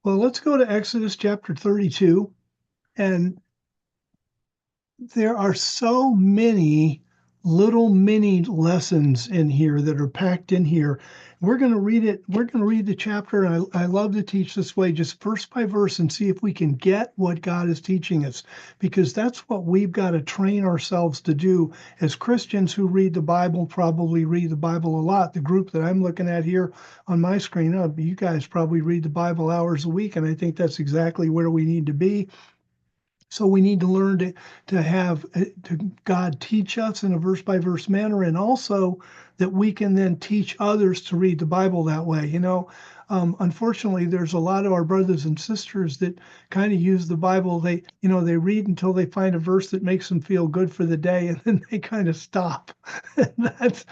Well, let's go to Exodus chapter 32. And there are so many little mini lessons in here that are packed in here. We're going to read it. We're going to read the chapter. And I love to teach this way, just verse by verse, and see if we can get what God is teaching us, because that's what we've got to train ourselves to do as Christians who read the Bible, probably read the Bible a lot. The group that I'm looking at here on my screen, you guys probably read the Bible hours a week. And I think that's exactly where we need to be. So we need to learn to have to God teach us in a verse by verse manner, and also that we can then teach others to read the Bible that way. Unfortunately, there's a lot of our brothers and sisters that kind of use the Bible. They read until they find a verse that makes them feel good for the day, and then they kind of stop. That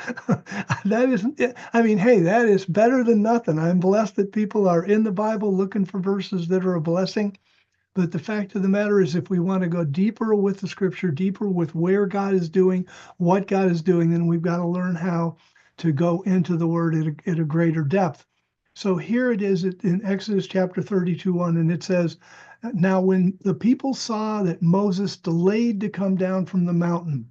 isn't it. I mean, hey, that is better than nothing. I'm blessed that people are in the Bible looking for verses that are a blessing. But the fact of the matter is, if we want to go deeper with the scripture, deeper with where God is doing, what God is doing, then we've got to learn how to go into the word at a greater depth. So here it is in Exodus chapter 32:1, and it says, "Now when the people saw that Moses delayed to come down from the mountain,"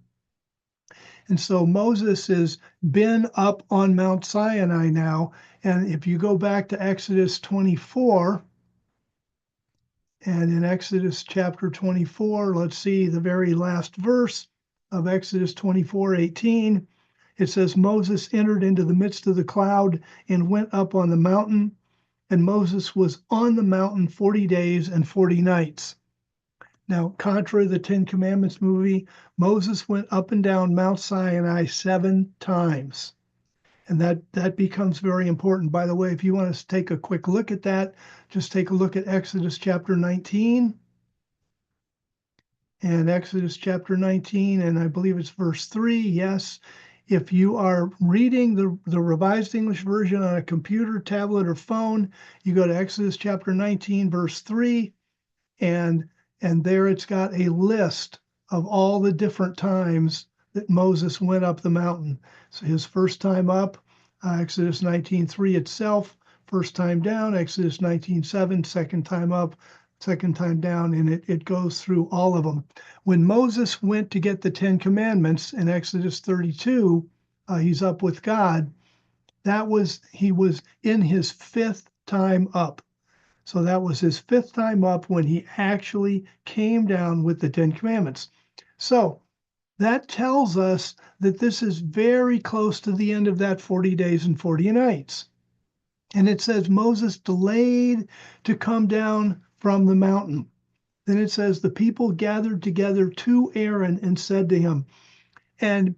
and so Moses has been up on Mount Sinai now, and if you go back to Exodus 24, and in Exodus chapter 24, let's see the very last verse of Exodus 24:18. It says, Moses entered into the midst of the cloud and went up on the mountain, and Moses was on the mountain 40 days and 40 nights. Now, contra the Ten Commandments movie, Moses went up and down Mount Sinai 7 times. And that becomes very important. By the way, if you want to take a quick look at that, just take a look at Exodus chapter 19. And Exodus chapter 19, and I believe it's verse 3. Yes, if you are reading the Revised English Version on a computer, tablet, or phone, you go to Exodus chapter 19, verse 3, and there it's got a list of all the different times that Moses went up the mountain. So his first time up, Exodus 19:3 itself, first time down, Exodus 19:7, second time up, second time down, and it goes through all of them. When Moses went to get the Ten Commandments in Exodus 32, he's up with God. He was in his fifth time up. So that was his fifth time up when he actually came down with the Ten Commandments. So that tells us that this is very close to the end of that 40 days and 40 nights. And it says Moses delayed to come down from the mountain. Then it says the people gathered together to Aaron and said to him, and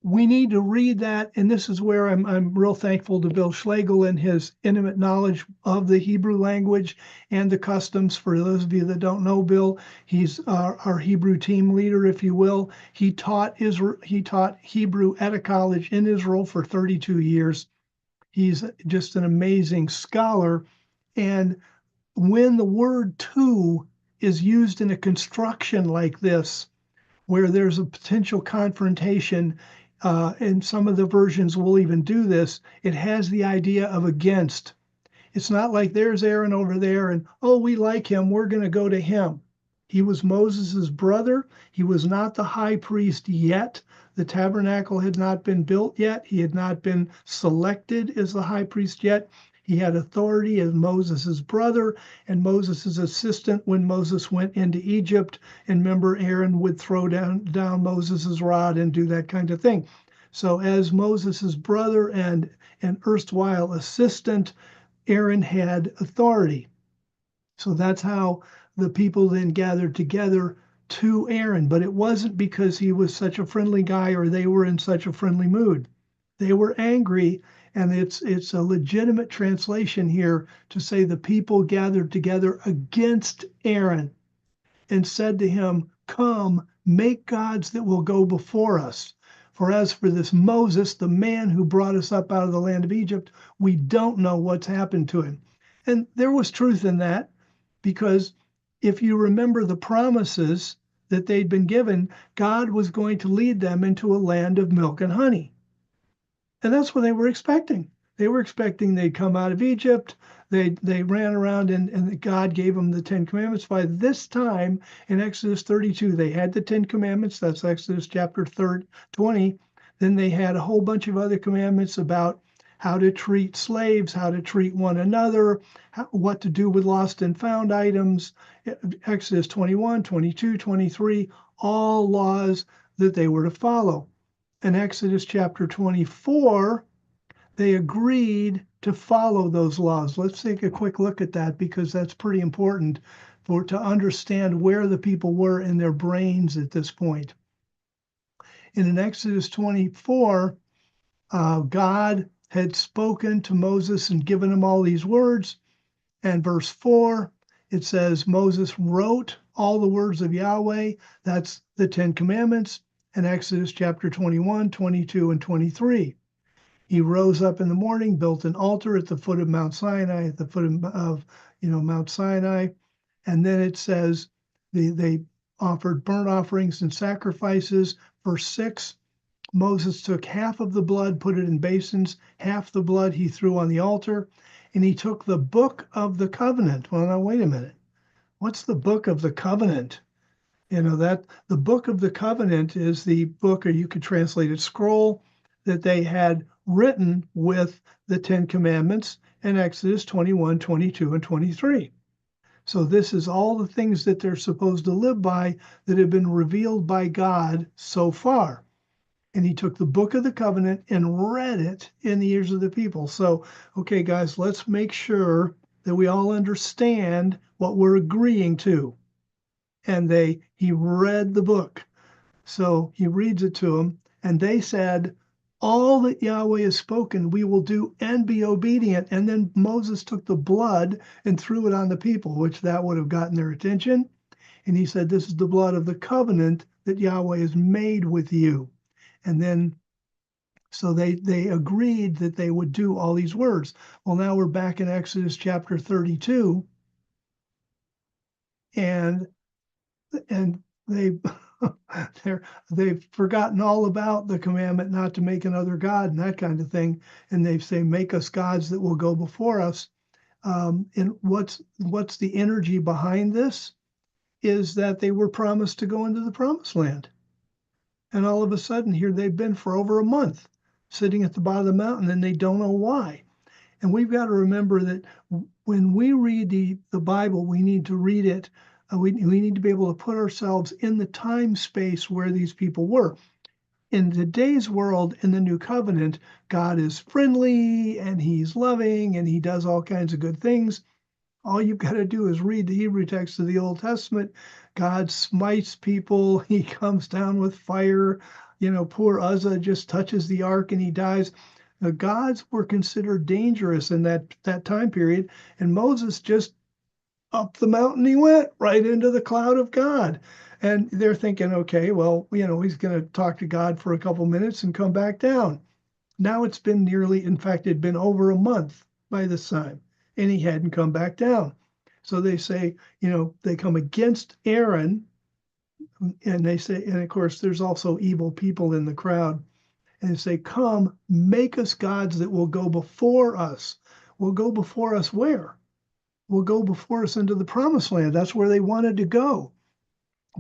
we need to read that, and this is where I'm real thankful to Bill Schlegel and his intimate knowledge of the Hebrew language and the customs. For those of you that don't know Bill, he's our Hebrew team leader, if you will. He taught Hebrew at a college in Israel for 32 years. He's just an amazing scholar. And when the word to is used in a construction like this, where there's a potential confrontation, and some of the versions will even do this, it has the idea of against. It's not like there's Aaron over there and, oh, we like him, we're going to go to him. He was Moses's brother. He was not the high priest yet. The tabernacle had not been built yet. He had not been selected as the high priest yet. He had authority as Moses's brother and Moses's assistant when Moses went into Egypt. And remember, Aaron would throw down Moses's rod and do that kind of thing. So as Moses's brother and an erstwhile assistant, Aaron had authority. So that's how the people then gathered together to Aaron. But it wasn't because he was such a friendly guy or they were in such a friendly mood. They were angry. And it's a legitimate translation here to say the people gathered together against Aaron and said to him, come, make gods that will go before us. For as for this Moses, the man who brought us up out of the land of Egypt, we don't know what's happened to him. And there was truth in that, because if you remember the promises that they'd been given, God was going to lead them into a land of milk and honey. And that's what they were expecting. They were expecting they'd come out of Egypt, They ran around and God gave them the 10 Commandments. By this time in Exodus 32, they had the 10 Commandments. That's Exodus chapter 20. Then they had a whole bunch of other commandments about how to treat slaves, how to treat one another, what to do with lost and found items. Exodus 21, 22, 23, all laws that they were to follow. In Exodus chapter 24, they agreed to follow those laws. Let's take a quick look at that because that's pretty important to understand where the people were in their brains at this point. In Exodus 24, God had spoken to Moses and given him all these words. And verse 4, it says, Moses wrote all the words of Yahweh. That's the 10 Commandments in Exodus chapter 21, 22, and 23. He rose up in the morning, built an altar at the foot of Mount Sinai, at the foot of Mount Sinai. And then it says they offered burnt offerings and sacrifices. Verse 6, Moses took half of the blood, put it in basins, half the blood he threw on the altar, and he took the book of the covenant. Well, now, wait a minute. What's the book of the covenant? That the book of the covenant is the book, or you could translate it, scroll that they had written with the 10 Commandments in Exodus 21, 22, and 23. So this is all the things that they're supposed to live by that have been revealed by God so far. And he took the book of the covenant and read it in the ears of the people. So, okay, guys, let's make sure that we all understand what we're agreeing to. And he read the book. So he reads it to them, and they said, all that Yahweh has spoken, we will do and be obedient. And then Moses took the blood and threw it on the people, which that would have gotten their attention. And he said, this is the blood of the covenant that Yahweh has made with you. And then, so they agreed that they would do all these words. Well, now we're back in Exodus chapter 32. And they've forgotten all about the commandment not to make another god and that kind of thing, and they say, make us gods that will go before us. And what's the energy behind this is that they were promised to go into the promised land, and all of a sudden here they've been for over a month sitting at the bottom of the mountain, and they don't know why. And we've got to remember that when we read the Bible, we need to read it. We need to be able to put ourselves in the time space where these people were. In today's world, in the New Covenant, God is friendly and he's loving and he does all kinds of good things. All you've got to do is read the Hebrew text of the Old Testament. God smites people. He comes down with fire. Poor Uzzah just touches the ark and he dies. The gods were considered dangerous in that time period, and Moses just up the mountain he went, right into the cloud of God. And they're thinking, okay, well, he's going to talk to God for a couple minutes and come back down. Now it's been in fact, it'd been over a month by this time, and he hadn't come back down. So they say, they come against Aaron, and they say, and of course, there's also evil people in the crowd. And they say, come, make us gods that will go before us. Will go before us where? Will go before us into the promised land. That's where they wanted to go.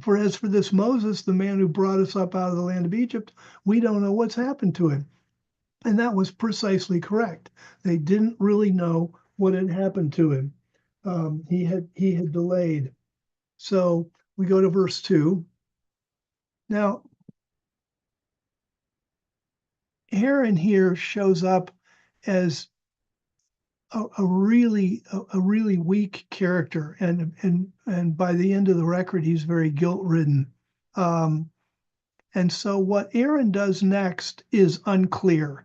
For as for this Moses, the man who brought us up out of the land of Egypt, we don't know what's happened to him. And that was precisely correct. They didn't really know what had happened to him. He had delayed. So we go to verse 2. Now, Aaron here shows up as a really weak character, and by the end of the record, he's very guilt-ridden. And so what Aaron does next is unclear.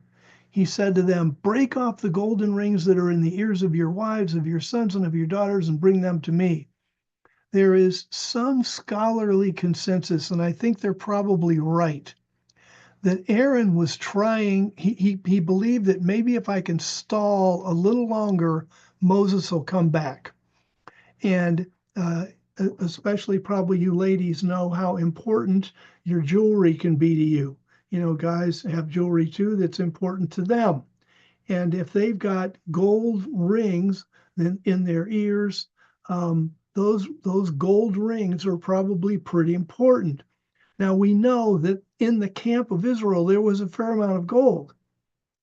He said to them, break off the golden rings that are in the ears of your wives, of your sons, and of your daughters, and bring them to me. There is some scholarly consensus, and I think they're probably right, that Aaron was trying, he believed that maybe if I can stall a little longer, Moses will come back. And especially probably you ladies know how important your jewelry can be to you. Guys have jewelry too that's important to them. And if they've got gold rings in their ears. Those gold rings are probably pretty important. Now we know that in the camp of Israel there was a fair amount of gold,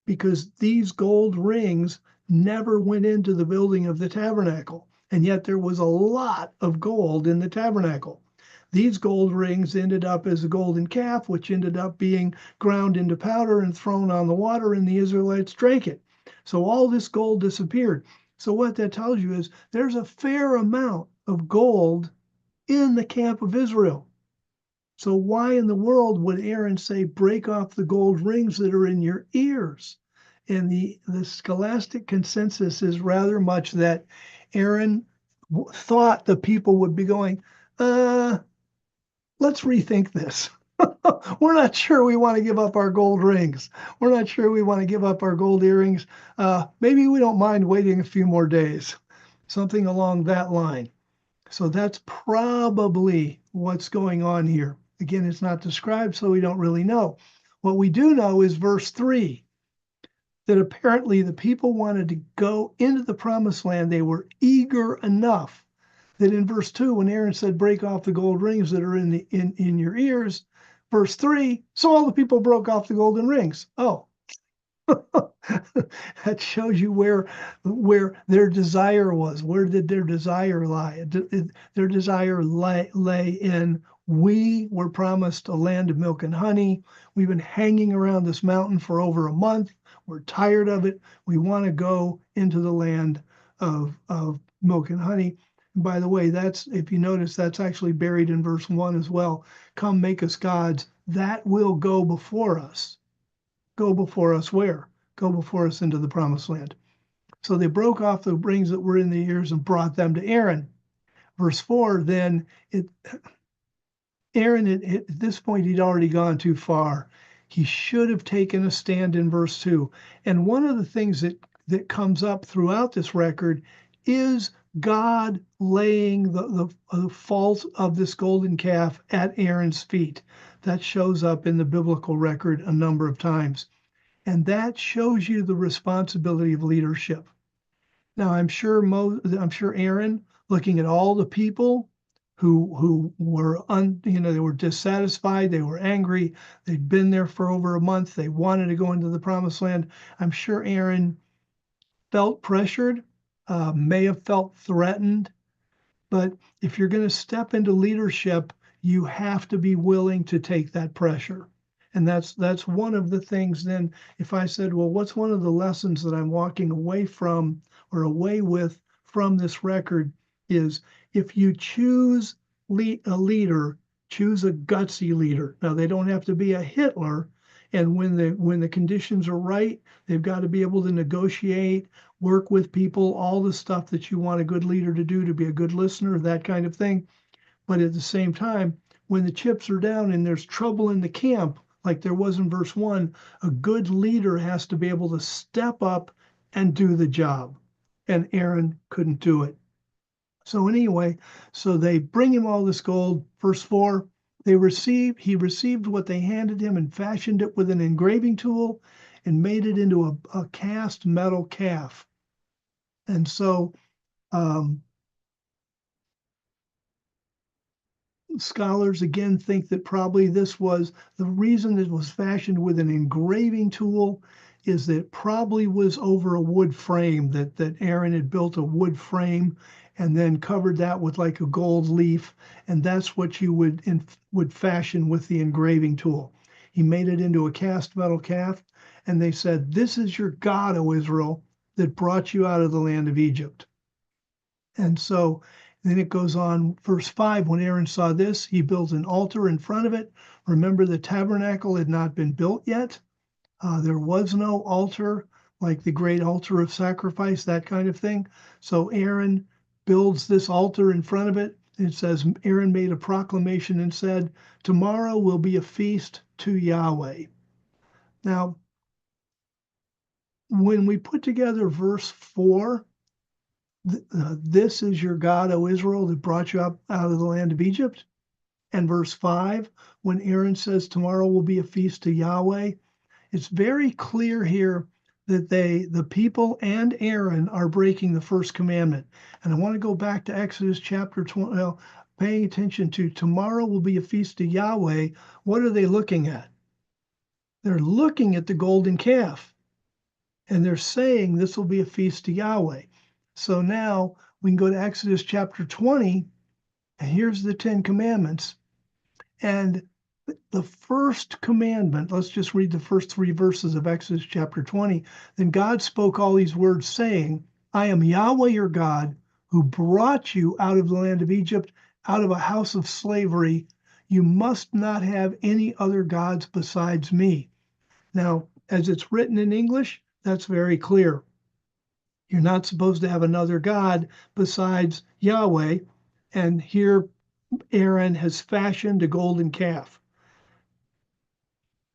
because these gold rings never went into the building of the tabernacle, and yet there was a lot of gold in the tabernacle. These gold rings ended up as a golden calf, which ended up being ground into powder and thrown on the water, and the Israelites drank it. So all this gold disappeared. So what that tells you is there's a fair amount of gold in the camp of Israel. So why in the world would Aaron say, break off the gold rings that are in your ears? And the scholastic consensus is rather much that Aaron thought the people would be going, let's rethink this. We're not sure we want to give up our gold rings. We're not sure we want to give up our gold earrings. Maybe we don't mind waiting a few more days. Something along that line. So that's probably what's going on here. Again, it's not described, so we don't really know. What we do know is verse 3, that apparently the people wanted to go into the promised land. They were eager enough that in verse 2, when Aaron said, break off the gold rings that are in your ears, verse 3, so all the people broke off the golden rings. Oh, that shows you where their desire was. Where did their desire lie? Their desire lay in, we were promised a land of milk and honey. We've been hanging around this mountain for over a month. We're tired of it. We want to go into the land of milk and honey. And by the way, that's, if you notice, that's actually buried in verse 1 as well. Come, make us gods. That will go before us. Go before us where? Go before us into the promised land. So they broke off the rings that were in the ears and brought them to Aaron. Verse 4, then Aaron, at this point, he'd already gone too far. He should have taken a stand in verse 2. And one of the things that comes up throughout this record is God laying the fault of this golden calf at Aaron's feet. That shows up in the biblical record a number of times. And that shows you the responsibility of leadership. Now, I'm sure Aaron, looking at all the people who were they were dissatisfied, they were angry, they'd been there for over a month, they wanted to go into the promised land. I'm sure Aaron felt pressured, may have felt threatened, but if you're going to step into leadership, you have to be willing to take that pressure. And that's one of the things. Then if I said, well, what's one of the lessons that I'm walking away from or away with from this record, is if you choose a leader, choose a gutsy leader. Now, they don't have to be a Hitler. And when the conditions are right, they've got to be able to negotiate, work with people, all the stuff that you want a good leader to do, to be a good listener, that kind of thing. But at the same time, when the chips are down and there's trouble in the camp, like there was in verse 1, a good leader has to be able to step up and do the job. And Aaron couldn't do it. So anyway, so they bring him all this gold. Verse 4, he received what they handed him and fashioned it with an engraving tool and made it into a cast metal calf. And so scholars again think that probably this was the reason it was fashioned with an engraving tool, is that it probably was over a wood frame, that Aaron had built a wood frame and then covered that with like a gold leaf, and that's what you would fashion with the engraving tool. He made it into a cast metal calf, and they said, this is your God, O Israel, that brought you out of the land of Egypt. And so then it goes on, verse 5, when Aaron saw this, he built an altar in front of it. Remember, the tabernacle had not been built yet. There was no altar, like the great altar of sacrifice, that kind of thing. So Aaron builds this altar in front of it. It says, Aaron made a proclamation and said, tomorrow will be a feast to Yahweh. Now, when we put together verse 4, this is your God, O Israel, that brought you up out of the land of Egypt. And verse 5, when Aaron says tomorrow will be a feast to Yahweh, it's very clear here that the people and Aaron are breaking the first commandment. And I want to go back to Exodus chapter 20, well, paying attention to tomorrow will be a feast to Yahweh. What are they looking at? They're looking at the golden calf, and they're saying this will be a feast to Yahweh. So now we can go to Exodus chapter 20, and here's the 10 commandments. And the first commandment, let's just read the first 3 verses of Exodus chapter 20. Then God spoke all these words, saying, I am Yahweh your God, who brought you out of the land of Egypt, out of a house of slavery. You must not have any other gods besides me. Now, as it's written in English, that's very clear. You're not supposed to have another God besides Yahweh. And here Aaron has fashioned a golden calf.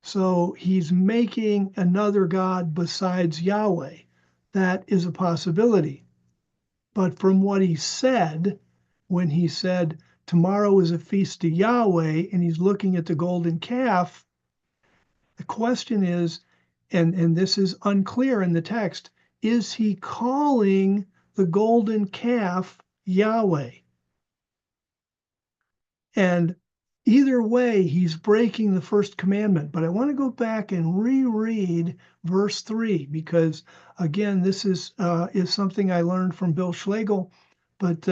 So he's making another God besides Yahweh. That is a possibility. But from what he said, when he said, tomorrow is a feast to Yahweh, and he's looking at the golden calf, the question is, and this is unclear in the text, is he calling the golden calf Yahweh? And either way, he's breaking the first commandment. But I want to go back and reread verse 3, because again, this is something I learned from Bill Schlegel, but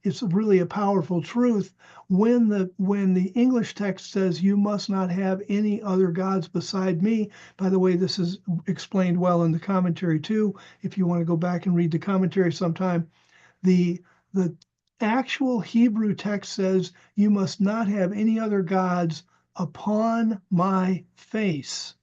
it's really a powerful truth. When the English text says, you must not have any other gods beside me, by the way, this is explained well in the commentary too, if you want to go back and read the commentary sometime. The actual Hebrew text says, you must not have any other gods upon my face.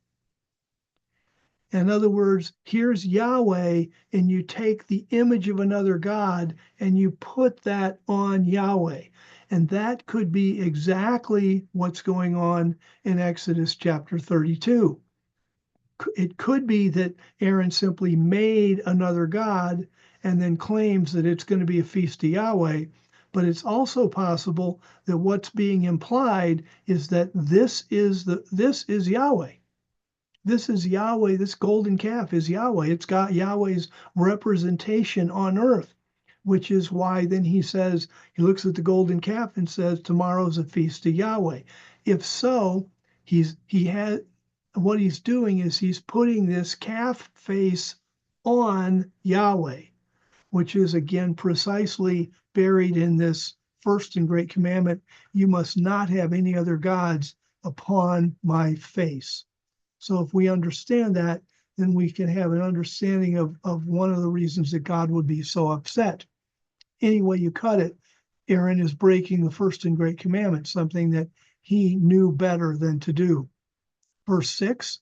In other words, here's Yahweh, and you take the image of another God and you put that on Yahweh. And that could be exactly what's going on in Exodus chapter 32. It could be that Aaron simply made another God and then claims that it's going to be a feast to Yahweh. But it's also possible that what's being implied is that this is Yahweh. This is Yahweh. This golden calf is Yahweh. It's got Yahweh's representation on earth, which is why then he says, he looks at the golden calf and says, tomorrow's a feast to Yahweh. If so, what he's doing is he's putting this calf face on Yahweh, which is again precisely buried in this first and great commandment, you must not have any other gods upon my face. So if we understand that, then we can have an understanding of one of the reasons that God would be so upset. Any way you cut it, Aaron is breaking the first and great commandment, something that he knew better than to do. Verse 6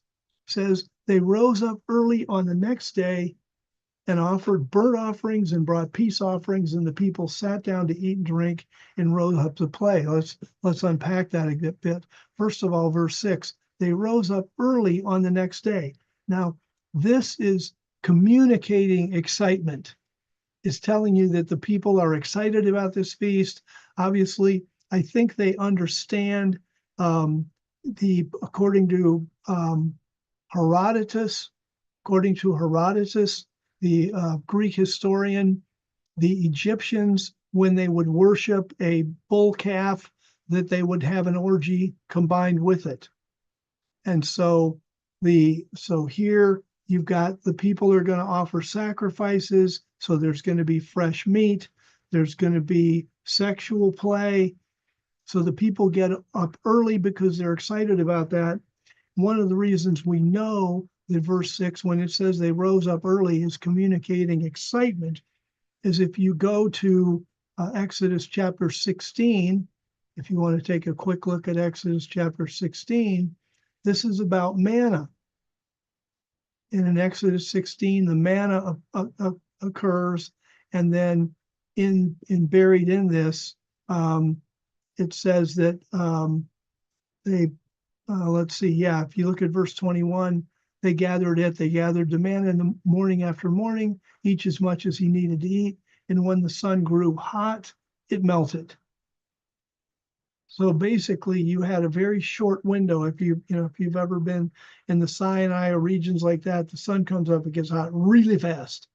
says, they rose up early on the next day and offered burnt offerings and brought peace offerings, and the people sat down to eat and drink and rose up to play. Let's unpack that a bit. First of all, verse 6, they rose up early on the next day. Now, this is communicating excitement. It's telling you that the people are excited about this feast. Obviously, I think they understand according to Herodotus, the Greek historian, the Egyptians, when they would worship a bull calf, that they would have an orgy combined with it. And so here you've got the people are going to offer sacrifices. So there's going to be fresh meat. There's going to be sexual play. So the people get up early because they're excited about that. One of the reasons we know that verse 6, when it says they rose up early, is communicating excitement, is if you go to Exodus chapter 16, if you want to take a quick look at Exodus chapter 16, this is about manna. And in Exodus 16, the manna occurs, and then buried in this, it says that let's see, if you look at verse 21, they gathered the manna in the morning after morning, each as much as he needed to eat. And when the sun grew hot, it melted. So basically, you had a very short window. If you've ever been in the Sinai or regions like that, the sun comes up, it gets hot really fast.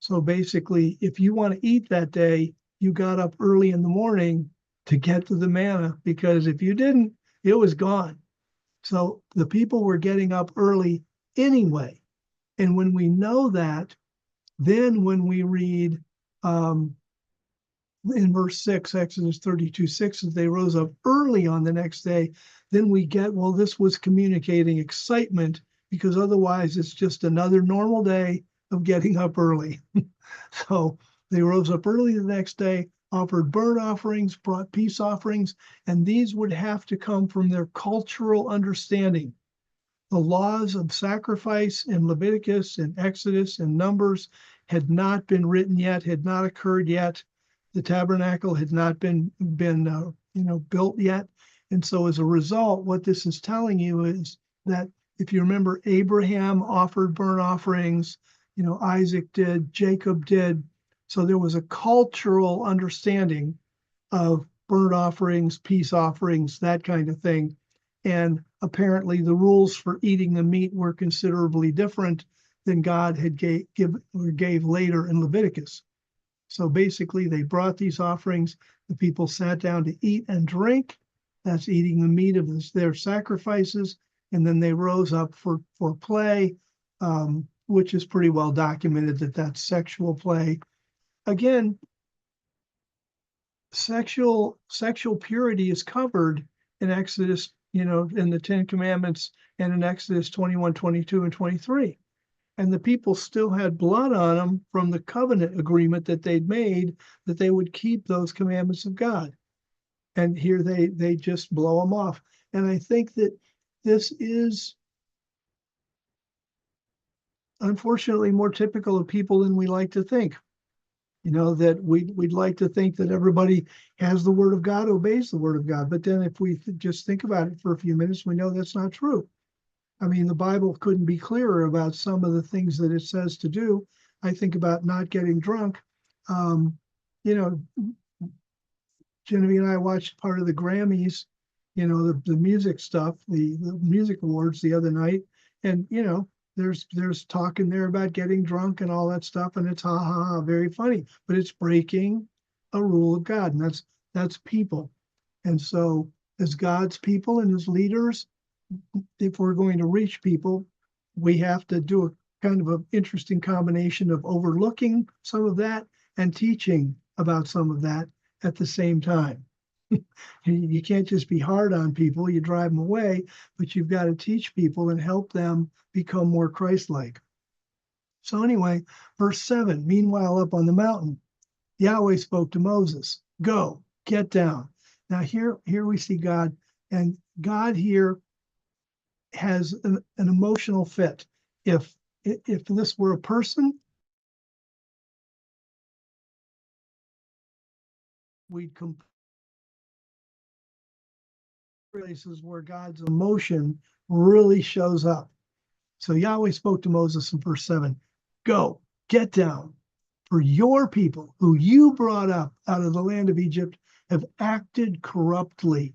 So basically, if you want to eat that day, you got up early in the morning to get to the manna, because if you didn't, it was gone. So the people were getting up early anyway. And when we know that, then when we read in verse 6, Exodus 32:6, as they rose up early on the next day, then we get, well, this was communicating excitement, because otherwise it's just another normal day of getting up early. So they rose up early the next day, offered burnt offerings, brought peace offerings, and these would have to come from their cultural understanding. The laws of sacrifice in Leviticus and Exodus and Numbers had not been written yet, had not occurred yet. The tabernacle had not been built yet. And so as a result, what this is telling you is that, if you remember, Abraham offered burnt offerings, Isaac did, Jacob did. So there was a cultural understanding of burnt offerings, peace offerings, that kind of thing. And apparently the rules for eating the meat were considerably different than God had gave later in Leviticus. So basically, they brought these offerings. The people sat down to eat and drink. That's eating the meat of their sacrifices. And then they rose up for play, which is pretty well documented that that's sexual play. Again, sexual purity is covered in Exodus, in the Ten Commandments, and in Exodus 21, 22, and 23. And the people still had blood on them from the covenant agreement that they'd made, that they would keep those commandments of God. And here they just blow them off. And I think that this is unfortunately more typical of people than we like to think. That we'd like to think that everybody has the word of God, obeys the word of God. But then if we just think about it for a few minutes, we know that's not true. I mean, the Bible couldn't be clearer about some of the things that it says to do. I think about not getting drunk. You know, Genevieve and I watched part of the Grammys, the music stuff, the music awards the other night. And, there's talk in there about getting drunk and all that stuff. And it's very funny, but it's breaking a rule of God. And that's people. And so as God's people and as leaders, if we're going to reach people, we have to do a kind of an interesting combination of overlooking some of that and teaching about some of that at the same time. You can't just be hard on people, you drive them away, but you've got to teach people and help them become more Christ-like. So anyway, verse 7, meanwhile up on the mountain, Yahweh spoke to Moses, go, get down. Now here we see God, and God here has an emotional fit. If this were a person, we'd come places where God's emotion really shows up. So Yahweh spoke to Moses in verse 7, go, get down, for your people who you brought up out of the land of Egypt have acted corruptly.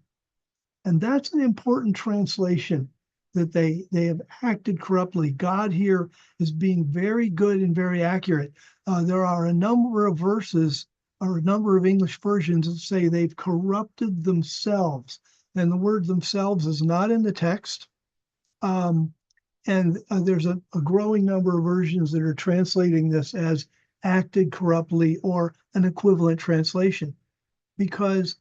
And that's an important translation, that they have acted corruptly. God here is being very good and very accurate. There are a number of verses or a number of English versions that say they've corrupted themselves. And the word themselves is not in the text. And there's a growing number of versions that are translating this as acted corruptly, or an equivalent translation, because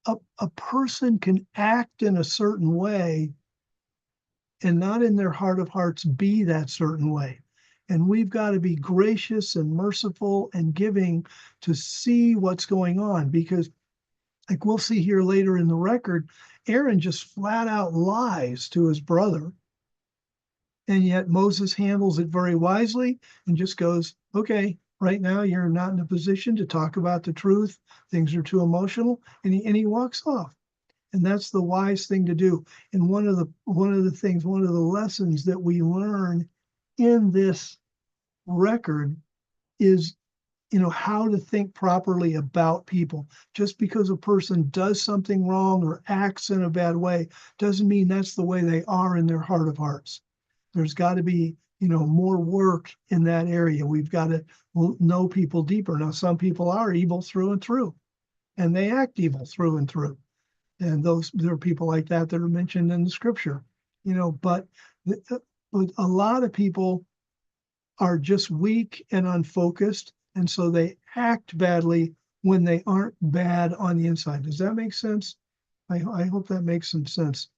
a person can act in a certain way and not in their heart of hearts be that certain way. And we've got to be gracious and merciful and giving to see what's going on, because like we'll see here later in the record, Aaron just flat out lies to his brother. And yet Moses handles it very wisely and just goes, okay, right now you're not in a position to talk about the truth. Things are too emotional. And he walks off. And that's the wise thing to do. And one of the lessons that we learn in this record is how to think properly about people. Just because a person does something wrong or acts in a bad way doesn't mean that's the way they are in their heart of hearts. There's got to be, more work in that area. We've got to know people deeper. Now, some people are evil through and through, and they act evil through and through. And there are people like that are mentioned in the scripture, but a lot of people are just weak and unfocused, and so they act badly when they aren't bad on the inside. Does that make sense? I hope that makes some sense,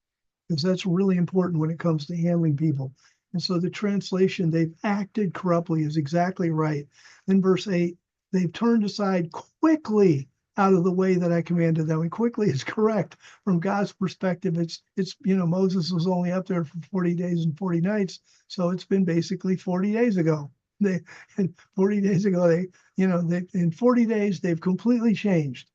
because that's really important when it comes to handling people. And so the translation, they've acted corruptly, is exactly right. In verse 8, they've turned aside quickly out of the way that I commanded them. And quickly is correct from God's perspective. It's Moses was only up there for 40 days and 40 nights. So it's been basically 40 days ago. And 40 days ago, in 40 days, they've completely changed.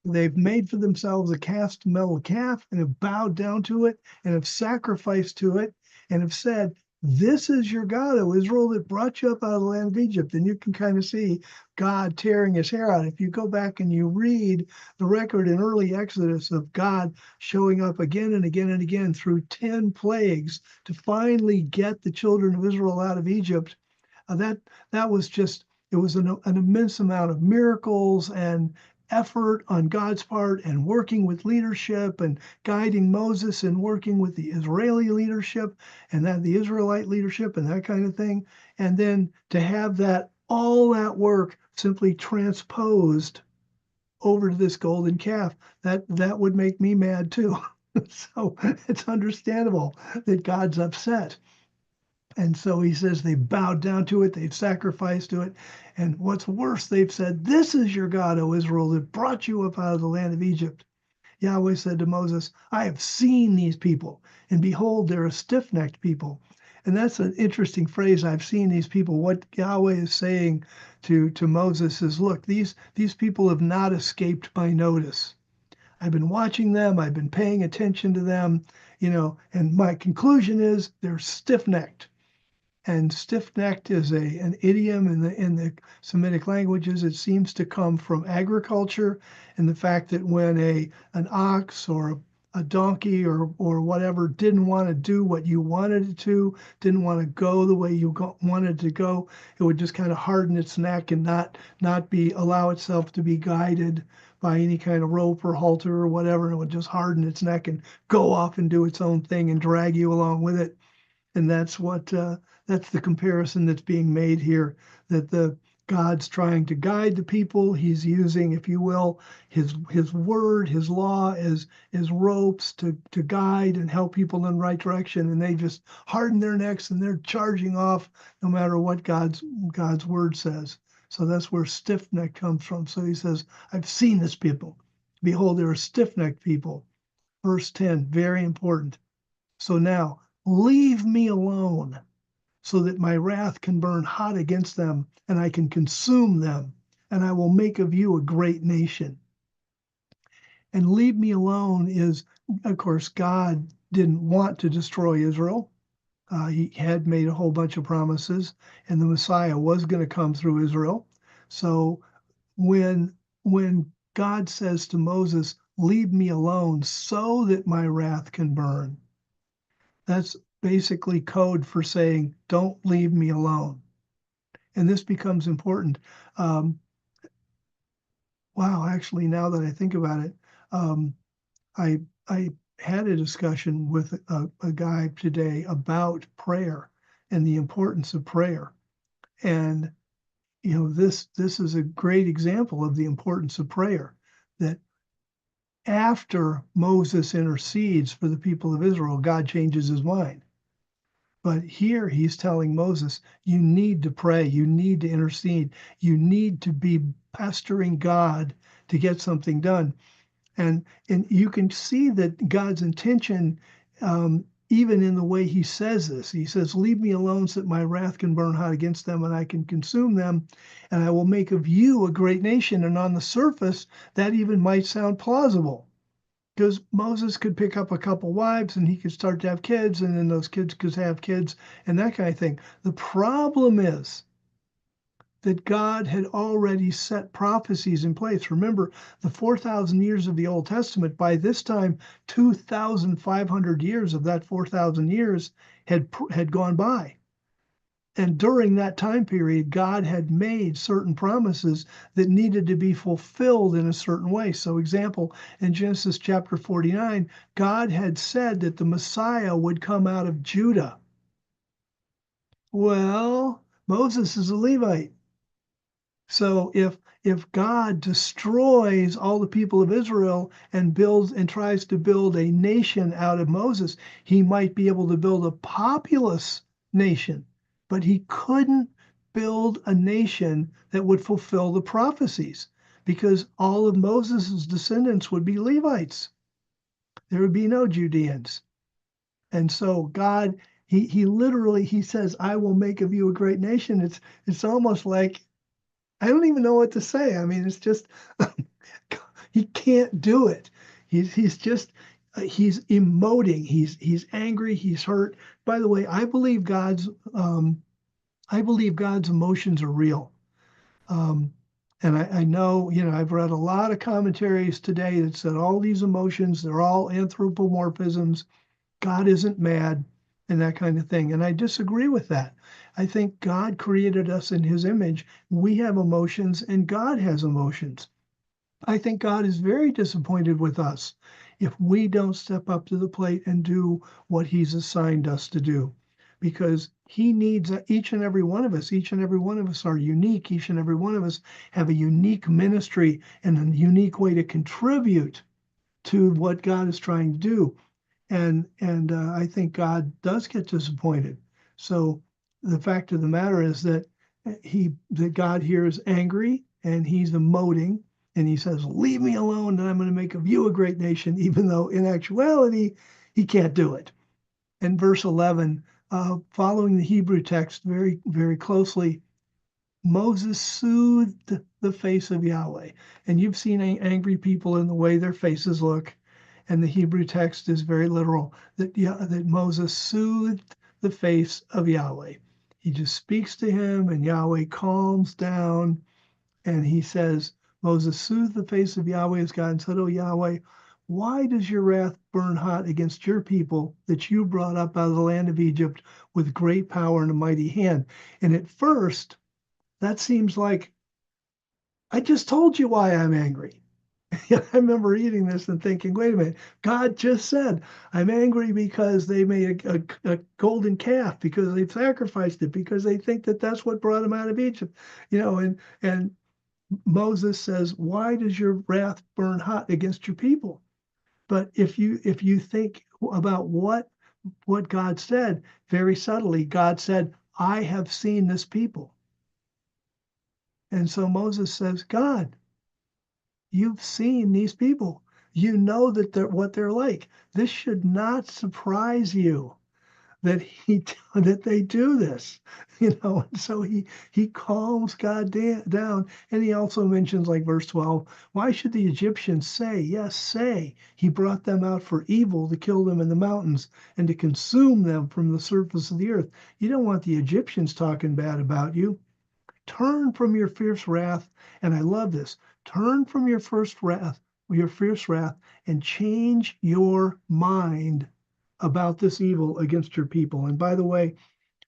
They've made for themselves a cast metal calf and have bowed down to it and have sacrificed to it and have said, "This is your God, O Israel, that brought you up out of the land of Egypt." And you can kind of see God tearing his hair out. If you go back and you read the record in early Exodus of God showing up again and again and again through 10 plagues to finally get the children of Israel out of Egypt, that was just, it was an immense amount of miracles and effort on God's part, and working with leadership and guiding Moses and working with the Israeli leadership and the Israelite leadership and that kind of thing. And then to have all that work simply transposed over to this golden calf, that would make me mad too. So it's understandable that God's upset. And so he says they bowed down to it, they've sacrificed to it. And what's worse, they've said, "This is your God, O Israel, that brought you up out of the land of Egypt." Yahweh said to Moses, "I have seen these people, and behold, they're a stiff-necked people." And that's an interesting phrase, "I've seen these people." What Yahweh is saying to Moses is, look, these people have not escaped my notice. I've been watching them, I've been paying attention to them, and my conclusion is they're stiff-necked. And stiff-necked is an idiom in the Semitic languages. It seems to come from agriculture, and the fact that when an ox or a donkey or whatever didn't want to do what you wanted it to, didn't want to go the way you wanted to go, it would just kind of harden its neck and not allow itself to be guided by any kind of rope or halter or whatever. And it would just harden its neck and go off and do its own thing and drag you along with it. And that's the comparison that's being made here, that God's trying to guide the people. He's using, if you will, his word, his law as ropes to guide and help people in the right direction. And they just harden their necks and they're charging off no matter what God's word says. So that's where stiff-neck comes from. So he says, "I've seen this people. Behold, they're a stiff-necked people." Verse 10, very important. "So now, leave me alone so that my wrath can burn hot against them and I can consume them, and I will make of you a great nation." And leave me alone is, of course, God didn't want to destroy Israel. He had made a whole bunch of promises, and the Messiah was going to come through Israel. So when God says to Moses, "Leave me alone so that my wrath can burn," that's basically code for saying, "Don't leave me alone." And this becomes important. Wow, actually, now that I think about it, I had a discussion with a guy today about prayer and the importance of prayer. And this is a great example of the importance of prayer, that after Moses intercedes for the people of Israel, God changes his mind. But here he's telling Moses, you need to pray, you need to intercede, you need to be pestering God to get something done. And you can see that God's intention, even in the way he says this. He says, "Leave me alone so that my wrath can burn hot against them and I can consume them, and I will make of you a great nation." And on the surface, that even might sound plausible, because Moses could pick up a couple wives and he could start to have kids, and then those kids could have kids and that kind of thing. The problem is that God had already set prophecies in place. Remember, the 4,000 years of the Old Testament, by this time, 2,500 years of that 4,000 years had gone by. And during that time period, God had made certain promises that needed to be fulfilled in a certain way. So, example, in Genesis chapter 49, God had said that the Messiah would come out of Judah. Well, Moses is a Levite. So if God destroys all the people of Israel and builds and tries to build a nation out of Moses, he might be able to build a populous nation, but he couldn't build a nation that would fulfill the prophecies because all of Moses' descendants would be Levites. There would be no Judeans. And so God, he literally, he says, I will make of you a great nation. It's almost like, I don't even know what to say. I mean, it's just he can't do it. He's just he's emoting. He's angry. He's hurt. By the way, I believe God's emotions are real. And I know, I've read a lot of commentaries today that said all these emotions, they're all anthropomorphisms. God isn't mad and that kind of thing. And I disagree with that. I think God created us in his image. We have emotions and God has emotions. I think God is very disappointed with us if we don't step up to the plate and do what he's assigned us to do, because he needs each and every one of us. Each and every one of us are unique. Each and every one of us have a unique ministry and a unique way to contribute to what God is trying to do. And I think God does get disappointed. So the fact of the matter is that God here is angry and he's emoting and he says, leave me alone and I'm going to make of you a great nation, even though in actuality, he can't do it. And verse 11, following the Hebrew text very, very closely, Moses soothed the face of Yahweh. And you've seen angry people in the way their faces look. And the Hebrew text is very literal, that Moses soothed the face of Yahweh. He just speaks to him and Yahweh calms down. And he says, Moses soothed the face of Yahweh as God and said, oh Yahweh, why does your wrath burn hot against your people that you brought up out of the land of Egypt with great power and a mighty hand? And at first, that seems like, I just told you why I'm angry. I remember reading this and thinking, wait a minute, God just said, I'm angry because they made a golden calf, because they've sacrificed it, because they think that that's what brought them out of Egypt. And Moses says, why does your wrath burn hot against your people? But if you think about what God said, very subtly, God said, I have seen this people. And so Moses says, God, you've seen these people. You know that what they're like. This should not surprise you that they do this. And so he calms God down. And he also mentions, like verse 12, why should the Egyptians say, yes, say, he brought them out for evil to kill them in the mountains and to consume them from the surface of the earth. You don't want the Egyptians talking bad about you. Turn from your fierce wrath, and I love this. Turn from your fierce wrath, and change your mind about this evil against your people. And by the way,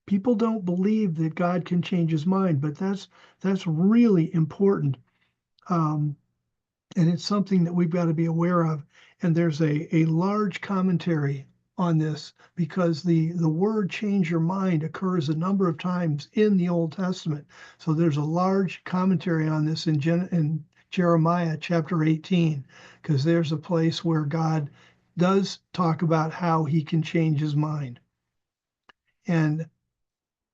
people don't believe that God can change his mind, but that's really important. And it's something that we've got to be aware of. And there's a large commentary on this, because the word change your mind occurs a number of times in the Old Testament. So there's a large commentary on this in Jeremiah chapter 18, because there's a place where God does talk about how he can change his mind. And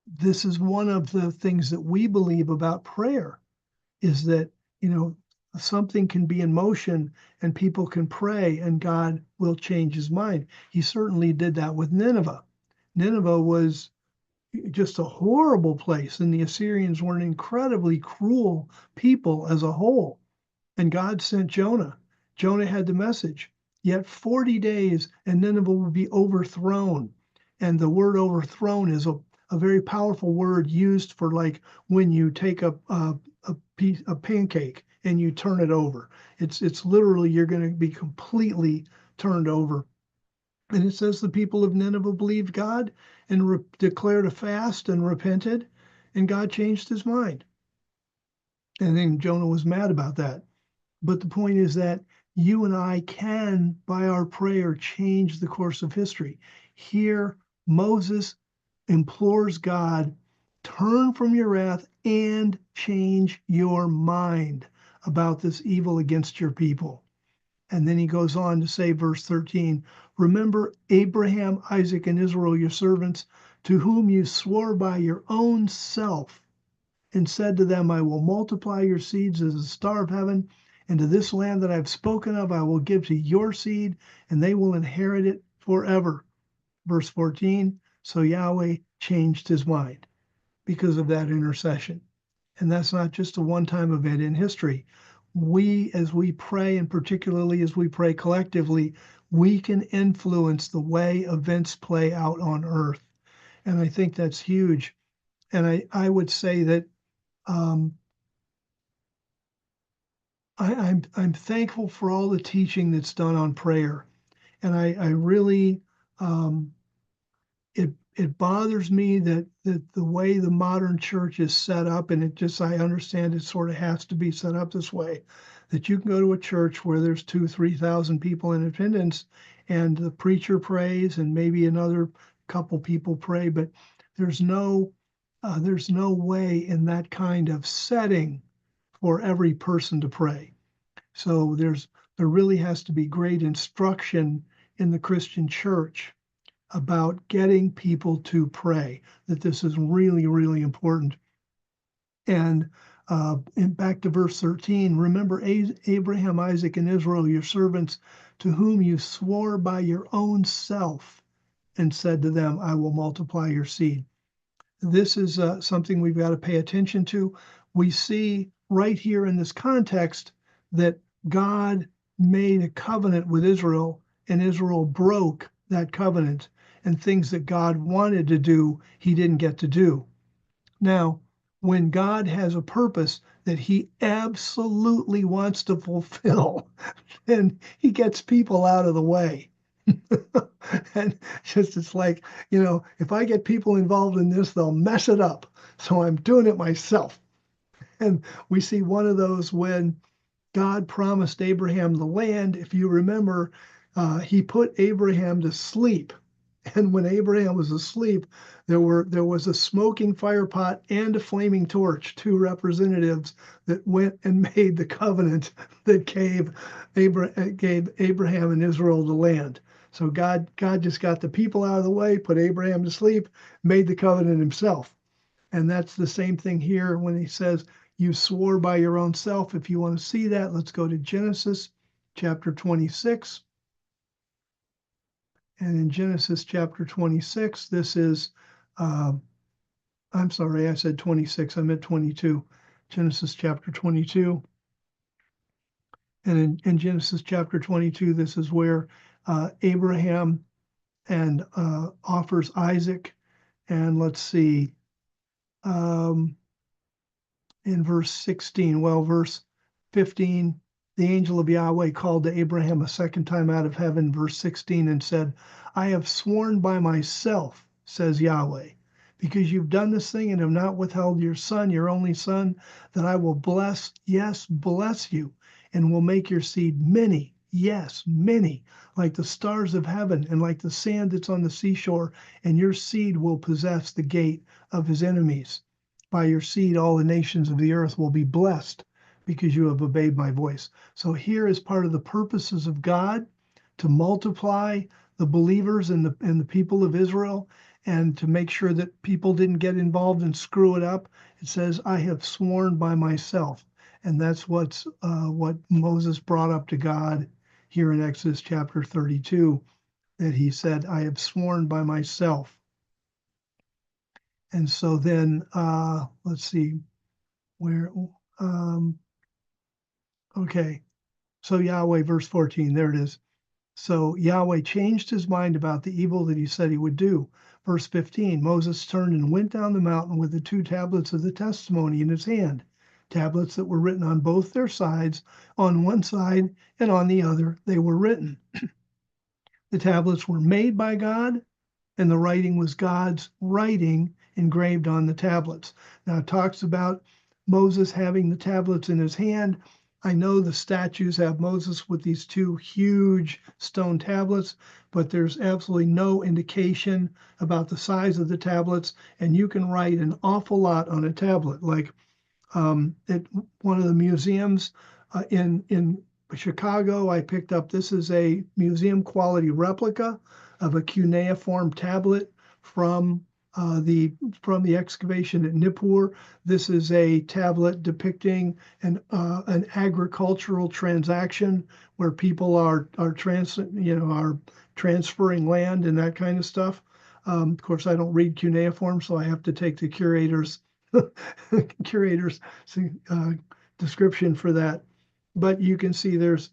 this is one of the things that we believe about prayer, is that, something can be in motion and people can pray and God will change his mind. He certainly did that with Nineveh. Nineveh was just a horrible place, and the Assyrians were an incredibly cruel people as a whole. And God sent Jonah. Jonah had the message. Yet 40 days and Nineveh will be overthrown. And the word overthrown is a very powerful word used for like when you take a pancake and you turn it over. It's literally you're going to be completely turned over. And it says the people of Nineveh believed God and declared a fast and repented, and God changed his mind. And then Jonah was mad about that. But the point is that you and I can, by our prayer, change the course of history. Here, Moses implores God, turn from your wrath and change your mind about this evil against your people. And then he goes on to say, verse 13, remember Abraham, Isaac, and Israel, your servants, to whom you swore by your own self and said to them, I will multiply your seeds as the star of heaven, and to this land that I've spoken of, I will give to your seed, and they will inherit it forever. Verse 14, so Yahweh changed his mind because of that intercession. And that's not just a one-time event in history. We, as we pray, and particularly as we pray collectively, we can influence the way events play out on earth. And I think that's huge. And I would say that um, I'm thankful for all the teaching that's done on prayer. And I really um, it bothers me that the way the modern church is set up, and I understand it sort of has to be set up this way, that you can go to a church where there's 2,000-3,000 people in attendance, and the preacher prays, and maybe another couple people pray, but there's no way in that kind of setting for every person to pray. So there really has to be great instruction in the Christian church about getting people to pray, that this is really, really important. And back to verse 13, remember Abraham, Isaac, and Israel, your servants, to whom you swore by your own self and said to them, I will multiply your seed. This is something we've got to pay attention to. We see right here in this context that God made a covenant with Israel, and Israel broke that covenant, and things that God wanted to do, he didn't get to do. Now, when God has a purpose that he absolutely wants to fulfill, then he gets people out of the way. And just it's like, if I get people involved in this, they'll mess it up. So I'm doing it myself. And we see one of those when God promised Abraham the land. If you remember, he put Abraham to sleep. And when Abraham was asleep, there was a smoking fire pot and a flaming torch, two representatives that went and made the covenant that gave Abraham and Israel the land. So God just got the people out of the way, put Abraham to sleep, made the covenant himself. And that's the same thing here when he says, you swore by your own self. If you want to see that, let's go to Genesis chapter 26. And in Genesis chapter 26, this is, I'm sorry, I said 26, I meant 22. Genesis chapter 22. And in Genesis chapter 22, this is where Abraham and offers Isaac. And let's see, in verse 16, verse 15, the angel of Yahweh called to Abraham a second time out of heaven, verse 16, and said, I have sworn by myself, says Yahweh, because you've done this thing and have not withheld your son, your only son, that I will bless, yes, bless you, and will make your seed many, yes, many, like the stars of heaven and like the sand that's on the seashore, and your seed will possess the gate of his enemies. By your seed, all the nations of the earth will be blessed because you have obeyed my voice. So here is part of the purposes of God to multiply the believers and the people of Israel, and to make sure that people didn't get involved and screw it up. It says, I have sworn by myself. And that's what Moses brought up to God here in Exodus chapter 32, that he said, I have sworn by myself. And so then, let's see, where, okay. So Yahweh, verse 14, there it is. So Yahweh changed his mind about the evil that he said he would do. Verse 15, Moses turned and went down the mountain with the 2 tablets of the testimony in his hand, tablets that were written on both their sides, on one side and on the other they were written. The tablets were made by God, and the writing was God's writing engraved on the tablets. Now it talks about Moses having the tablets in his hand. I know the statues have Moses with these 2 huge stone tablets, but there's absolutely no indication about the size of the tablets, and you can write an awful lot on a tablet. Like at one of the museums in Chicago, I picked up, this is a museum quality replica of a cuneiform tablet from the excavation at Nippur. This is a tablet depicting an agricultural transaction where people are transferring land and that kind of stuff. Of course, I don't read cuneiform, so I have to take the curator's description for that. But you can see there's,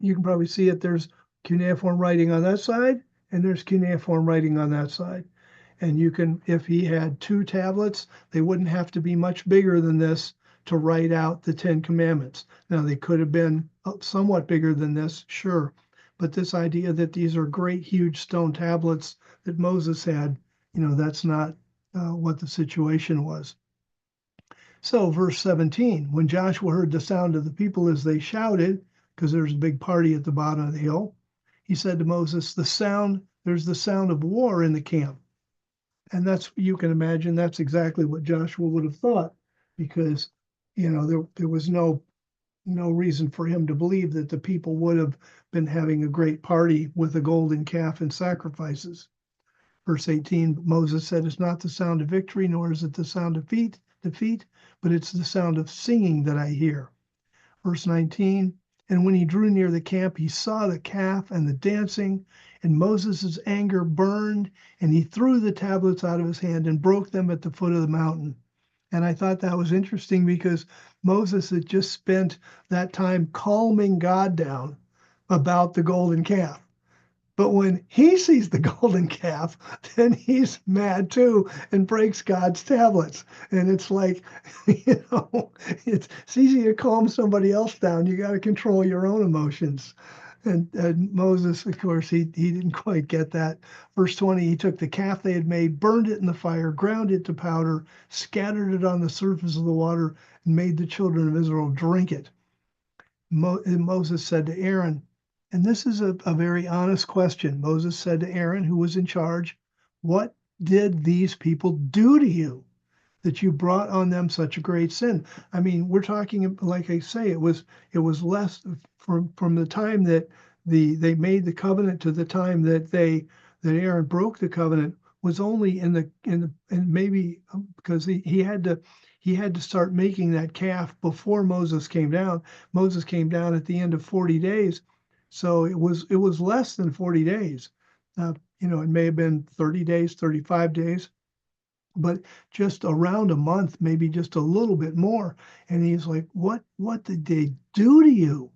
you can probably see it. There's cuneiform writing on that side, and there's cuneiform writing on that side. And you can, if he had 2 tablets, they wouldn't have to be much bigger than this to write out the 10 commandments. Now, they could have been somewhat bigger than this, sure. But this idea that these are great, huge stone tablets that Moses had, that's not what the situation was. So, verse 17, when Joshua heard the sound of the people as they shouted, because there's a big party at the bottom of the hill, he said to Moses, there's the sound of war in the camp. And that's, you can imagine, that's exactly what Joshua would have thought, because, there was no reason for him to believe that the people would have been having a great party with a golden calf and sacrifices. Verse 18, Moses said, it's not the sound of victory, nor is it the sound of defeat, but it's the sound of singing that I hear. Verse 19, and when he drew near the camp, he saw the calf and the dancing, and Moses' anger burned, and he threw the tablets out of his hand and broke them at the foot of the mountain. And I thought that was interesting because Moses had just spent that time calming God down about the golden calf. But when he sees the golden calf, then he's mad too and breaks God's tablets. And it's like, it's easy to calm somebody else down. You got to control your own emotions. And Moses, of course, he didn't quite get that. Verse 20, he took the calf they had made, burned it in the fire, ground it to powder, scattered it on the surface of the water, and made the children of Israel drink it. And Moses said to Aaron, and this is a very honest question. Moses said to Aaron, who was in charge, what did these people do to you that you brought on them such a great sin? I mean, we're talking, like I say, it was less from the time that they made the covenant to the time that Aaron broke the covenant was only and maybe because he had to start making that calf before Moses came down. Moses came down at the end of 40 days. So it was less than 40 days. It may have been 30 days, 35 days, but just around a month, maybe just a little bit more. And he's like, what did they do to you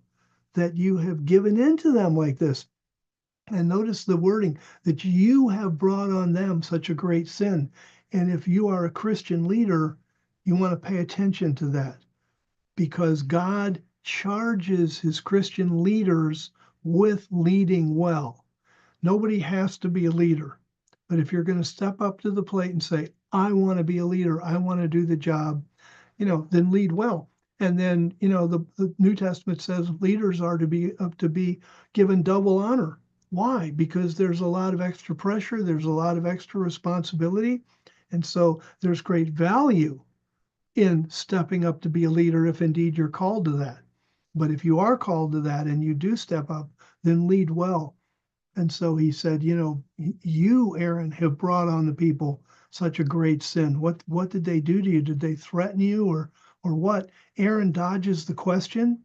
that you have given into them like this? And notice the wording, that you have brought on them such a great sin. And if you are a Christian leader, you want to pay attention to that, because God charges his Christian leaders with leading well. Nobody has to be a leader. But if you're going to step up to the plate and say, I want to be a leader, I want to do the job, then lead well. And then, the New Testament says leaders are to be given double honor. Why? Because there's a lot of extra pressure, there's a lot of extra responsibility. And so there's great value in stepping up to be a leader if indeed you're called to that. But if you are called to that and you do step up, then lead well. And so he said, you, Aaron, have brought on the people such a great sin. What did they do to you? Did they threaten you or what? Aaron dodges the question,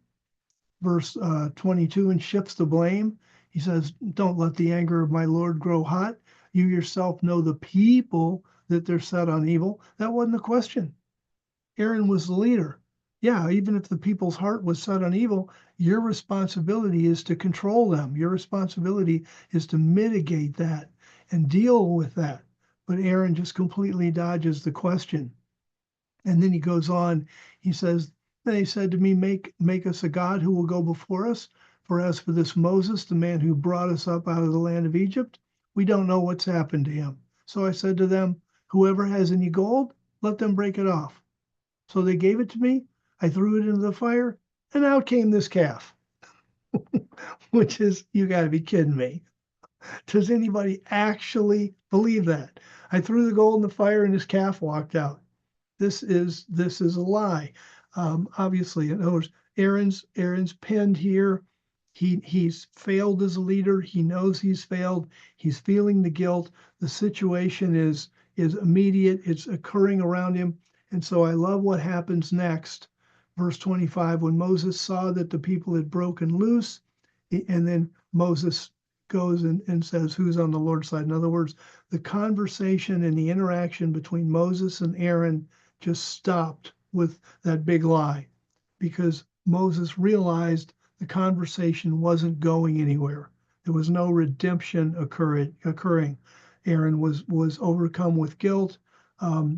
verse 22, and shifts the blame. He says, don't let the anger of my Lord grow hot. You yourself know the people that they're set on evil. That wasn't the question. Aaron was the leader. Yeah, even if the people's heart was set on evil, your responsibility is to control them. Your responsibility is to mitigate that and deal with that. But Aaron just completely dodges the question. And then he goes on, he says, they said to me, make us a God who will go before us. For as for this Moses, the man who brought us up out of the land of Egypt, we don't know what's happened to him. So I said to them, whoever has any gold, let them break it off. So they gave it to me. I threw it into the fire, and out came this calf, which is, you got to be kidding me. Does anybody actually believe that? I threw the gold in the fire, and this calf walked out. This is a lie. Obviously, in other words, Aaron's pinned here. He's failed as a leader. He knows he's failed. He's feeling the guilt. The situation is immediate. It's occurring around him. And so I love what happens next. Verse 25, when Moses saw that the people had broken loose, and then Moses goes and says, who's on the Lord's side? In other words, the conversation and the interaction between Moses and Aaron just stopped with that big lie, because Moses realized the conversation wasn't going anywhere. There was no redemption occurring. Aaron was overcome with guilt.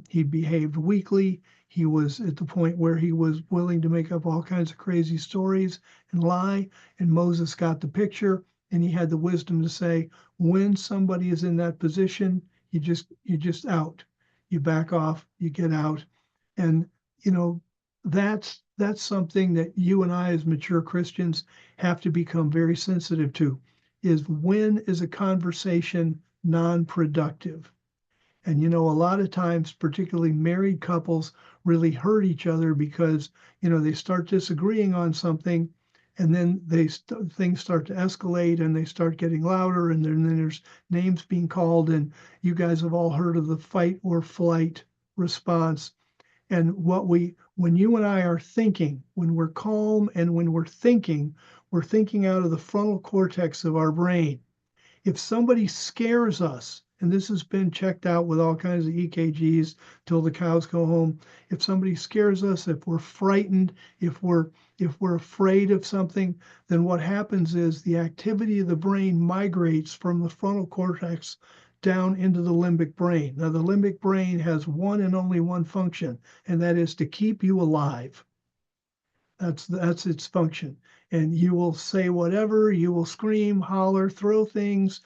He behaved weakly. He was at the point where he was willing to make up all kinds of crazy stories and lie. And Moses got the picture, and he had the wisdom to say, when somebody is in that position, you just out. You back off, you get out. And that's something that you and I as mature Christians have to become very sensitive to, is when is a conversation non-productive? And a lot of times, particularly married couples really hurt each other because they start disagreeing on something, and then things start to escalate, and they start getting louder, and then there's names being called, and you guys have all heard of the fight or flight response. And when you and I are thinking, when we're calm and when we're thinking out of the frontal cortex of our brain. If somebody scares us, and this has been checked out with all kinds of EKGs till the cows go home. If somebody scares us, if we're frightened, if we're afraid of something, then what happens is the activity of the brain migrates from the frontal cortex down into the limbic brain. Now, the limbic brain has one and only one function, and that is to keep you alive. That's its function. And you will say whatever, you will scream, holler, throw things,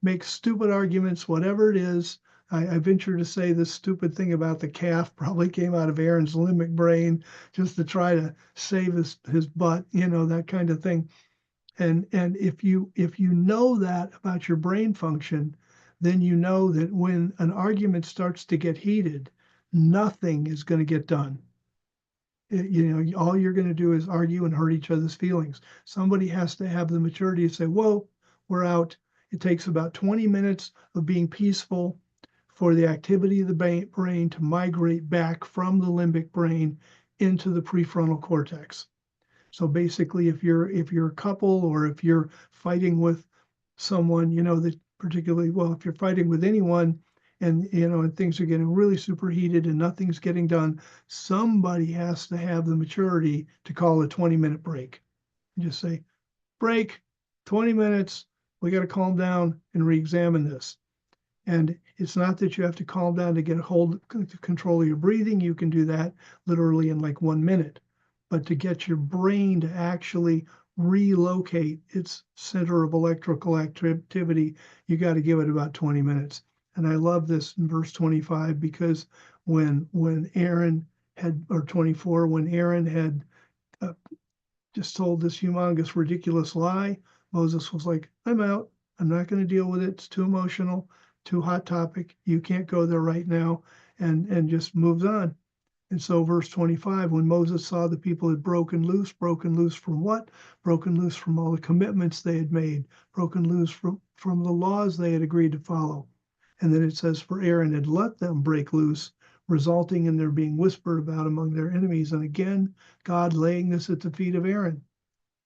make stupid arguments, whatever it is. I venture to say this stupid thing about the calf probably came out of Aaron's limbic brain just to try to save his butt, that kind of thing. And if you know that about your brain function, then you know that when an argument starts to get heated, nothing is going to get done. All you're going to do is argue and hurt each other's feelings. Somebody has to have the maturity to say, whoa, we're out. It takes about 20 minutes of being peaceful for the activity of the brain to migrate back from the limbic brain into the prefrontal cortex. So basically, if you're a couple, or if you're fighting with someone, that particularly, well, if you're fighting with anyone, and things are getting really superheated and nothing's getting done, somebody has to have the maturity to call a 20-minute break. And just say, break, 20 minutes, we got to calm down and re-examine this. And it's not that you have to calm down to get control of your breathing. You can do that literally in like 1 minute. But to get your brain to actually relocate its center of electrical activity, you got to give it about 20 minutes. And I love this in verse 25, because when Aaron had, or 24, when Aaron had just told this humongous, ridiculous lie, Moses was like, I'm out. I'm not going to deal with it. It's too emotional, too hot topic. You can't go there right now, and just moves on. And so verse 25, when Moses saw the people had broken loose from what? Broken loose from all the commitments they had made, broken loose from the laws they had agreed to follow. And then it says, for Aaron had let them break loose, resulting in their being whispered about among their enemies. And again, God laying this at the feet of Aaron.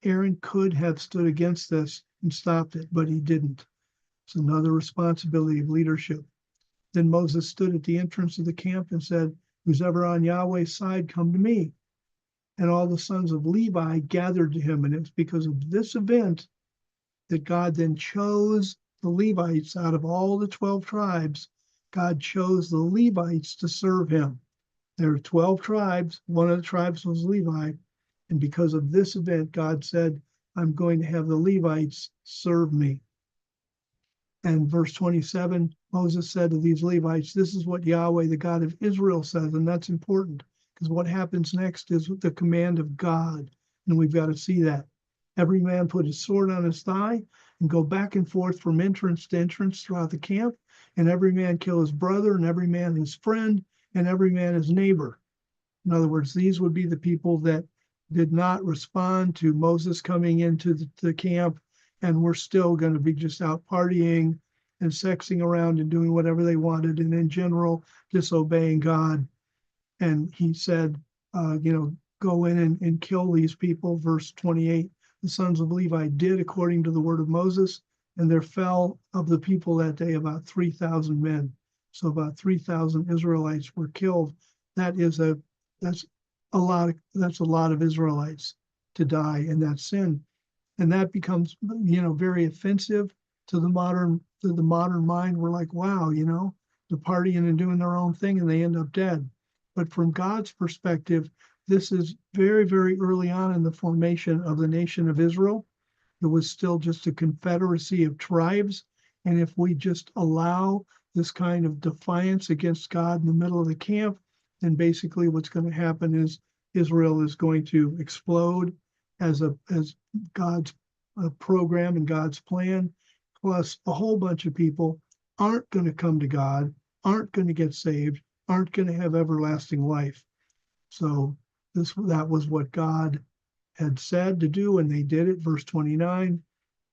Aaron could have stood against this and stopped it, but he didn't. It's another responsibility of leadership. Then Moses stood at the entrance of the camp and said, who's ever on Yahweh's side, come to me. And all the sons of Levi gathered to him. And it's because of this event that God then chose the Levites out of all the 12 tribes God chose the Levites to serve him. There are 12 tribes. One of the tribes was Levi. And because of this event, God said, I'm going to have the Levites serve me. And verse 27, Moses said to these Levites, this is what Yahweh, the God of Israel, says. And that's important because what happens next is the command of God. And we've got to see that. Every man put his sword on his thigh and go back and forth from entrance to entrance throughout the camp. And every man kill his brother, and every man his friend, and every man his neighbor. In other words, these would be the people that did not respond to Moses coming into the camp and were still going to be just out partying and sexing around and doing whatever they wanted, and in general, disobeying God. And he said, go in and kill these people. Verse 28, the sons of Levi did according to the word of Moses, and there fell of the people that day about 3,000 men. So about 3,000 Israelites were killed. That's a lot of Israelites to die in that sin. And that becomes, very offensive to the modern mind. We're like, wow, they're partying and doing their own thing and they end up dead. But from God's perspective, this is very, very early on in the formation of the nation of Israel. It was still just a confederacy of tribes. And if we just allow this kind of defiance against God in the middle of the camp, then basically what's going to happen is Israel is going to explode as God's program and God's plan, plus a whole bunch of people aren't going to come to God, aren't going to get saved, aren't going to have everlasting life. So that was what God had said to do, and they did it. Verse 29,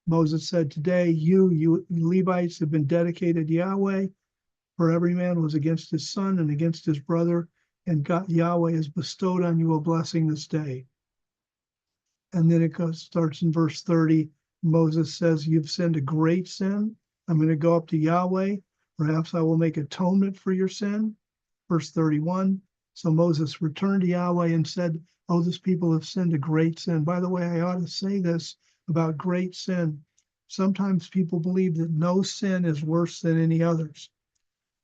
Moses said, today you Levites have been dedicated to Yahweh, for every man was against his son and against his brother, and God, Yahweh has bestowed on you a blessing this day. And then it starts in verse 30. Moses says, you've sinned a great sin. I'm going to go up to Yahweh. Perhaps I will make atonement for your sin. Verse 31. So Moses returned to Yahweh and said, oh, this people have sinned a great sin. By the way, I ought to say this about great sin. Sometimes people believe that no sin is worse than any others.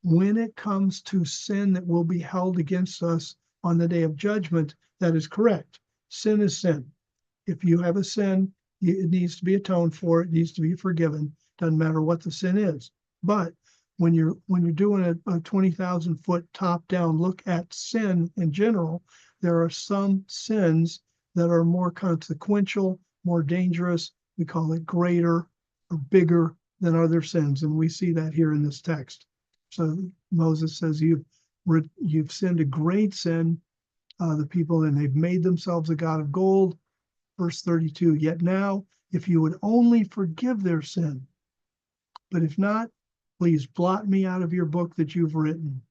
When it comes to sin that will be held against us on the day of judgment, that is correct. Sin is sin. If you have a sin, it needs to be atoned for. It needs to be forgiven. Doesn't matter what the sin is. But when you're doing a 20,000-foot top-down look at sin in general, there are some sins that are more consequential, more dangerous. We call it greater or bigger than other sins, and we see that here in this text. So Moses says, you've sinned a great sin, the people, and they've made themselves a god of gold. Verse 32, yet now, if you would only forgive their sin, but if not, please blot me out of your book that you've written.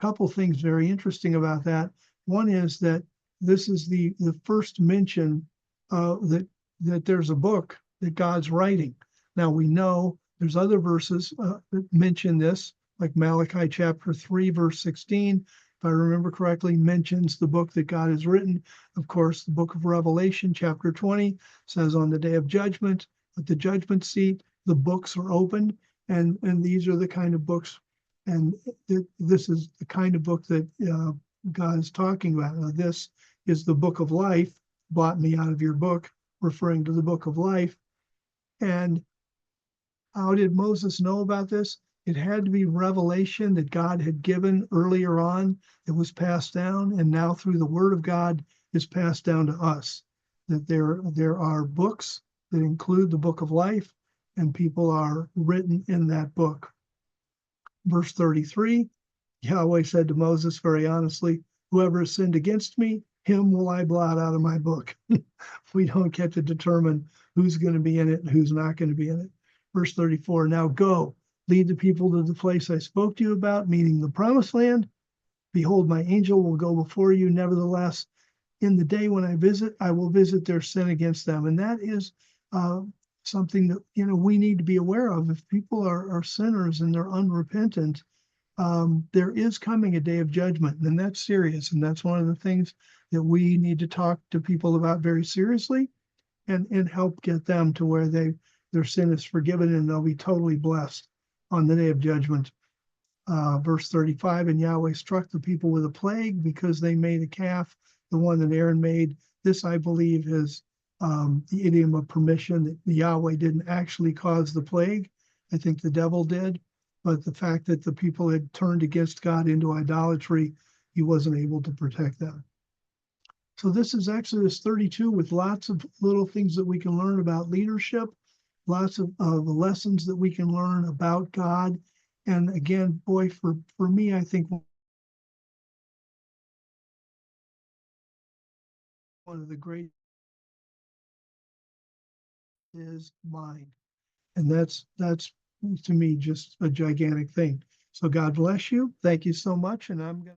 Couple things very interesting about that. One is that this is the first mention that there's a book that God's writing. Now we know there's other verses that mention this, like Malachi chapter 3, verse 16. If I remember correctly, mentions the book that God has written. Of course, the book of Revelation, chapter 20, says on the day of judgment, at the judgment seat, the books are opened, and these are the kind of books, and this is the kind of book that God is talking about. Now, this is the book of life, blot me out of your book, referring to the book of life. And how did Moses know about this? It had to be revelation that God had given earlier on that was passed down, and now through the word of God is passed down to us. That there are books that include the book of life, and people are written in that book. Verse 33, Yahweh said to Moses very honestly, whoever has sinned against me, him will I blot out of my book. We don't get to determine who's going to be in it and who's not going to be in it. Verse 34, now go, lead the people to the place I spoke to you about, meaning the promised land. Behold, my angel will go before you. Nevertheless, in the day when I visit, I will visit their sin against them. And that is something that we need to be aware of. If people are sinners and they're unrepentant, there is coming a day of judgment, and that's serious. And that's one of the things that we need to talk to people about very seriously, and help get them to where their sin is forgiven and they'll be totally blessed. on the day of judgment. Verse 35, and Yahweh struck the people with a plague because they made a calf, the one that Aaron made. This, I believe, is the idiom of permission, that Yahweh didn't actually cause the plague. I think the devil did. But the fact that the people had turned against God into idolatry, he wasn't able to protect them. So this is Exodus 32 with lots of little things that we can learn about leadership, lots of lessons that we can learn about God. And again, boy, for me, I think one of the great is mind. And that's to me just a gigantic thing. So God bless you. Thank you so much. And I'm going to